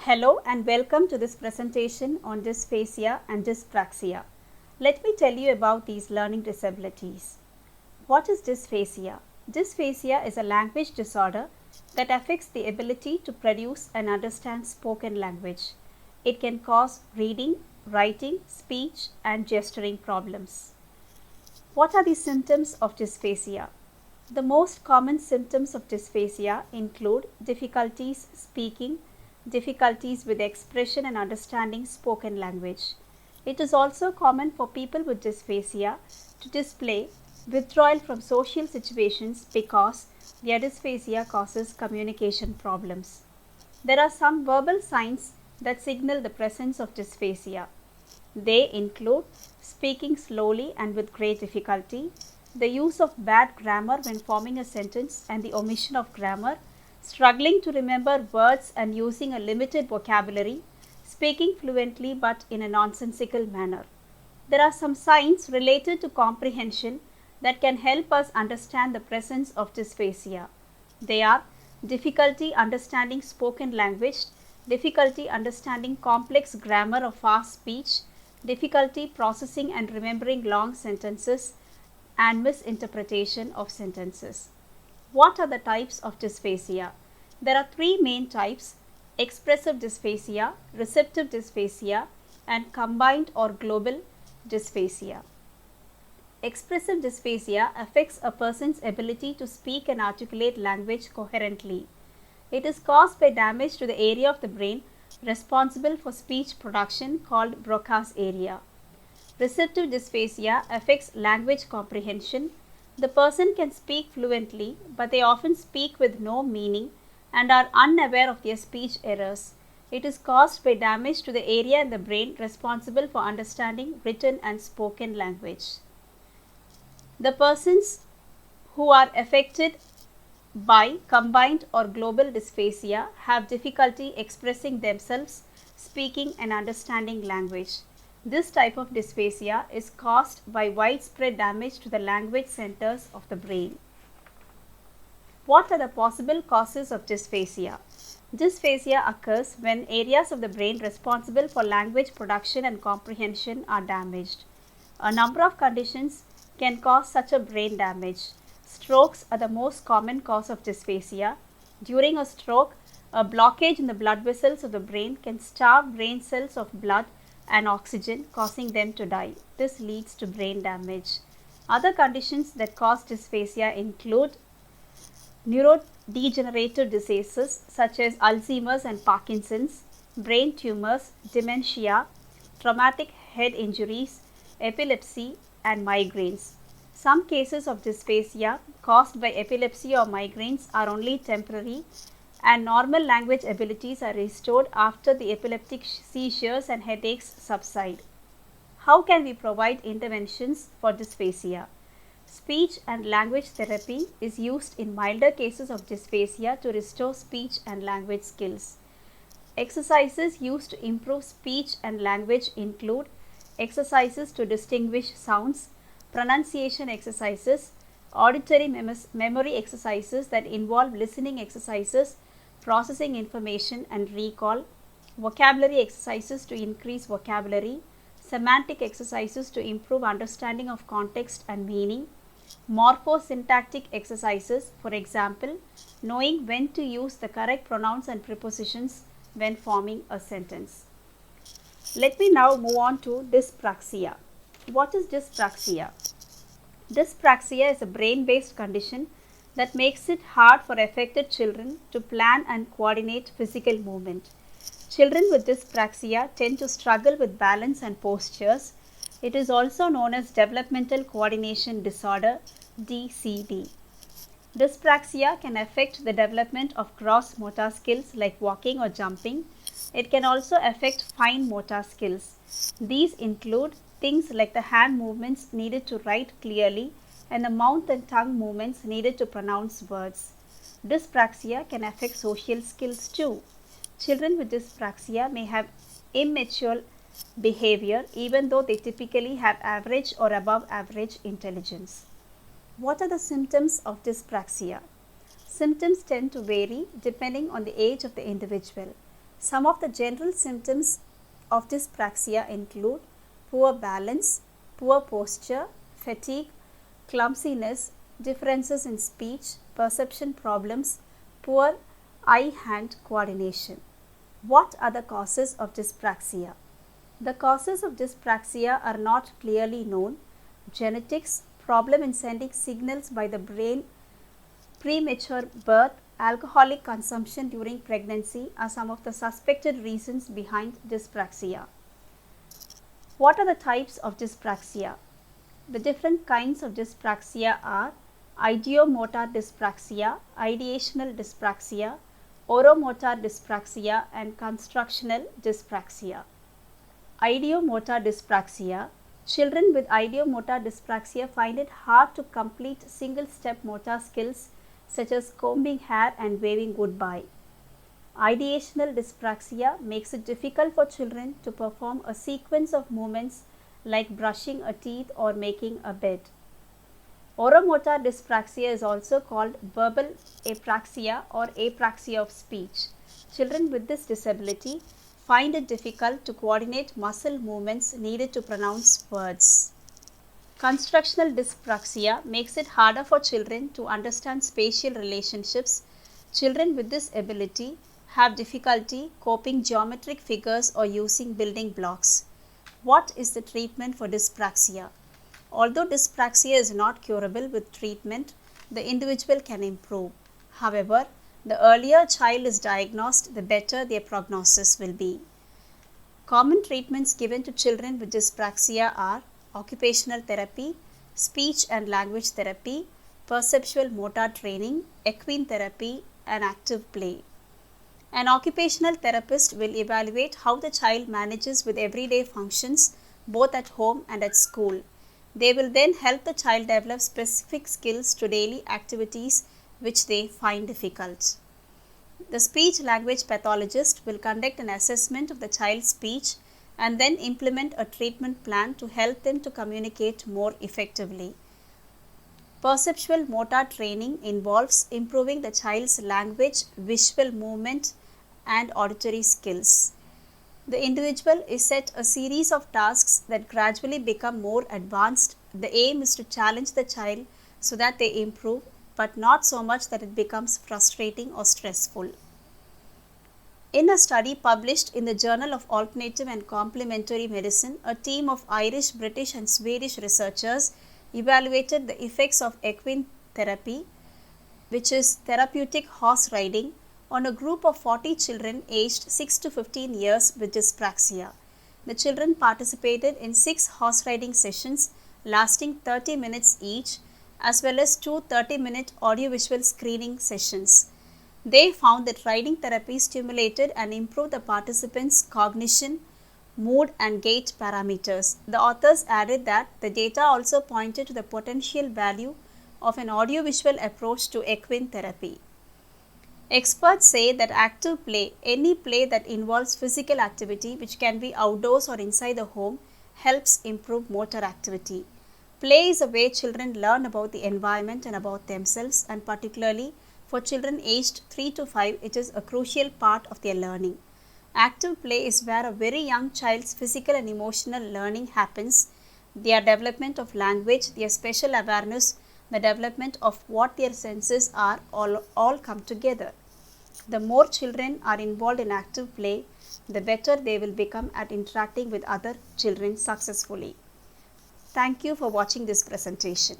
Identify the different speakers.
Speaker 1: Hello and welcome to this presentation on dysphasia and dyspraxia. Let me tell you about these learning disabilities. What is dysphasia? Dysphasia is a language disorder that affects the ability to produce and understand spoken language. It can cause reading, writing, speech and gesturing problems. What are the symptoms of dysphasia? The most common symptoms of dysphasia include difficulties speaking, difficulties with expression and understanding spoken language. It is also common for people with dysphasia to display withdrawal from social situations because their dysphasia causes communication problems. There are some verbal signs that signal the presence of dysphasia. They include speaking slowly and with great difficulty, the use of bad grammar when forming a sentence and the omission of grammar, struggling to remember words and using a limited vocabulary, speaking fluently but in a nonsensical manner. There are some signs related to comprehension that can help us understand the presence of dysphasia. They are difficulty understanding spoken language, difficulty understanding complex grammar or fast speech, difficulty processing and remembering long sentences, and misinterpretation of sentences. What are the types of dysphasia? There are three main types: expressive dysphasia, receptive dysphasia, and combined or global dysphasia. Expressive dysphasia affects a person's ability to speak and articulate language coherently. It is caused by damage to the area of the brain responsible for speech production called Broca's area. Receptive dysphasia affects language comprehension. The person can speak fluently, but they often speak with no meaning and are unaware of their speech errors. It is caused by damage to the area in the brain responsible for understanding written and spoken language. The persons who are affected by combined or global dysphasia have difficulty expressing themselves, speaking and understanding language. This type of dysphasia is caused by widespread damage to the language centers of the brain. What are the possible causes of dysphasia? Dysphasia occurs when areas of the brain responsible for language production and comprehension are damaged. A number of conditions can cause such a brain damage. Strokes are the most common cause of dysphasia. During a stroke, a blockage in the blood vessels of the brain can starve brain cells of blood and oxygen, causing them to die. This leads to brain damage. Other conditions that cause dysphasia include neurodegenerative diseases such as Alzheimer's and Parkinson's, brain tumors, dementia, traumatic head injuries, epilepsy, and migraines. Some cases of dysphasia caused by epilepsy or migraines are only temporary, and normal language abilities are restored after the epileptic seizures and headaches subside. How can we provide interventions for dysphasia? Speech and language therapy is used in milder cases of dysphasia to restore speech and language skills. Exercises used to improve speech and language include exercises to distinguish sounds, pronunciation exercises, auditory memory exercises that involve listening exercises, processing information and recall, vocabulary exercises to increase vocabulary, semantic exercises to improve understanding of context and meaning, morphosyntactic exercises, for example, knowing when to use the correct pronouns and prepositions when forming a sentence. Let me now move on to dyspraxia. What is dyspraxia? Dyspraxia is a brain-based condition that makes it hard for affected children to plan and coordinate physical movement. Children with dyspraxia tend to struggle with balance and postures. It is also known as developmental coordination disorder, DCD. Dyspraxia can affect the development of gross motor skills like walking or jumping. It can also affect fine motor skills. These include things like the hand movements needed to write clearly and the mouth and tongue movements needed to pronounce words. Dyspraxia can affect social skills too. Children with dyspraxia may have immature behavior even though they typically have average or above average intelligence. What are the symptoms of dyspraxia? Symptoms tend to vary depending on the age of the individual. Some of the general symptoms of dyspraxia include poor balance, poor posture, fatigue, clumsiness, differences in speech, perception problems, poor eye-hand coordination. What are the causes of dyspraxia? The causes of dyspraxia are not clearly known. Genetics, problem in sending signals by the brain, premature birth, alcoholic consumption during pregnancy are some of the suspected reasons behind dyspraxia. What are the types of dyspraxia? The different kinds of dyspraxia are ideomotor dyspraxia, ideational dyspraxia, oromotor dyspraxia, and constructional dyspraxia. Ideomotor dyspraxia. Children with ideomotor dyspraxia find it hard to complete single-step motor skills such as combing hair and waving goodbye. Ideational dyspraxia makes it difficult for children to perform a sequence of movements like brushing a teeth or making a bed. Oromotor dyspraxia is also called verbal apraxia or apraxia of speech. Children with this disability find it difficult to coordinate muscle movements needed to pronounce words. Constructional dyspraxia makes it harder for children to understand spatial relationships. Children with this ability have difficulty coping geometric figures or using building blocks. What is the treatment for dyspraxia? Although dyspraxia is not curable with treatment, the individual can improve. However, the earlier a child is diagnosed, the better their prognosis will be. Common treatments given to children with dyspraxia are occupational therapy, speech and language therapy, perceptual motor training, equine therapy, and active play. An occupational therapist will evaluate how the child manages with everyday functions both at home and at school. They will then help the child develop specific skills to daily activities which they find difficult. The speech language pathologist will conduct an assessment of the child's speech and then implement a treatment plan to help them to communicate more effectively. Perceptual motor training involves improving the child's language, visual movement, and auditory skills. The individual is set a series of tasks that gradually become more advanced. The aim is to challenge the child so that they improve, but not so much that it becomes frustrating or stressful. In a study published in the Journal of Alternative and Complementary Medicine, a team of Irish, British, and Swedish researchers evaluated the effects of equine therapy, which is therapeutic horse riding, on a group of 40 children aged 6 to 15 years with dyspraxia. The children participated in 6 horse riding sessions lasting 30 minutes each, as well as 2 30-minute audiovisual screening sessions. They found that riding therapy stimulated and improved the participants' cognition, mood, and gait parameters. The authors added that the data also pointed to the potential value of an audiovisual approach to equine therapy. Experts say that active play, any play that involves physical activity which can be outdoors or inside the home, helps improve motor activity. Play is a way children learn about the environment and about themselves, and particularly for children aged 3 to 5, it is a crucial part of their learning. Active play is where a very young child's physical and emotional learning happens. Their development of language, their special awareness, the development of what their senses are, all come together. The more children are involved in active play, the better they will become at interacting with other children successfully. Thank you for watching this presentation.